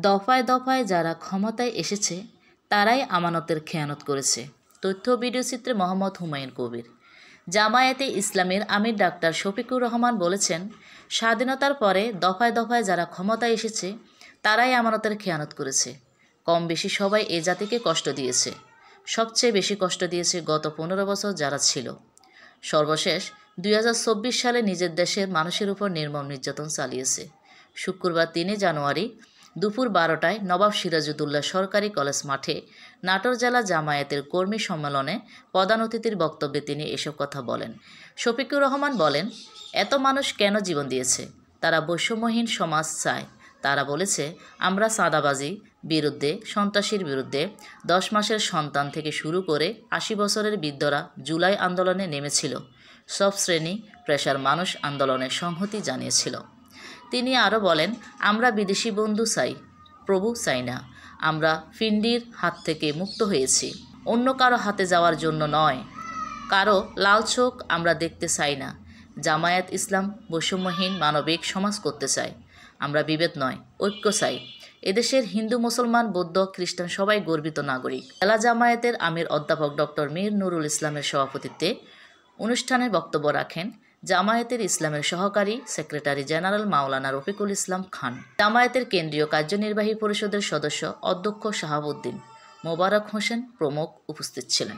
দফায় দফায় যারা ক্ষমতায় এসেছে তারাই আমানতের খেয়ানত করেছে। তথ্য ভিডিওচিত্রে মোহাম্মদ হুমায়ুন কবির। জামায়াতে ইসলামের আমির ডাক্তার শফিকুর রহমান বলেছেন, স্বাধীনতার পরে দফায় দফায় যারা ক্ষমতায় এসেছে তারাই আমানতের খেয়ানত করেছে। কম বেশি সবাই এ জাতিকে কষ্ট দিয়েছে। সবচেয়ে বেশি কষ্ট দিয়েছে গত 15 বছর যারা ছিল। সর্বশেষ 2024 সালে নিজের দেশের মানুষের উপর নির্মম নির্যাতন চালিয়েছে। শুক্রবার 3 জানুয়ারি দুপুর 12টায় নবাব সিরাজউদ্দৌলা সরকারি কলেজ মাঠে নাটোর জেলা জামায়াতের কর্মী সম্মেলনে প্রধান অতিথির বক্তব্যে তিনি এসব কথা বলেন। শফিকুর রহমান বলেন, এত মানুষ কেন জীবন দিয়েছে? তারা বৈষম্যহীন সমাজ চায়। তারা বলেছে, আমরা চাঁদাবাজি বিরুদ্ধে, সন্ত্রাসীর বিরুদ্ধে, 10 মাসের সন্তান থেকে শুরু করে 80 বছরের বৃদ্ধরা জুলাই আন্দোলনে নেমেছিল। সব শ্রেণী পেশার মানুষ আন্দোলনে সংহতি জানিয়েছিল। তিনি আরও বলেন, আমরা বিদেশি বন্ধু চাই, প্রভু চাই না। আমরা ফিন্ডির হাত থেকে মুক্ত হয়েছি, অন্য কারো হাতে যাওয়ার জন্য নয়। কারো লাল চোখ আমরা দেখতে চাই না। জামায়াত ইসলাম বৈষম্যহীন মানবিক সমাজ করতে চায়। আমরা বিভেদ নয়, ঐক্য চাই। এদেশের হিন্দু, মুসলমান, বৌদ্ধ, খ্রিস্টান সবাই গর্বিত নাগরিক। জেলা জামায়াতের আমির অধ্যাপক ডক্টর মীর নুরুল ইসলামের সভাপতিত্বে অনুষ্ঠানে বক্তব্য রাখেন জামায়াতের ইসলামের সহকারী সেক্রেটারি জেনারেল মাওলানা রফিকুল ইসলাম খান। জামায়াতের কেন্দ্রীয় কার্যনির্বাহী পরিষদের সদস্য অধ্যক্ষ শাহাবুদ্দিন, মোবারক হোসেন প্রমুখ উপস্থিত ছিলেন।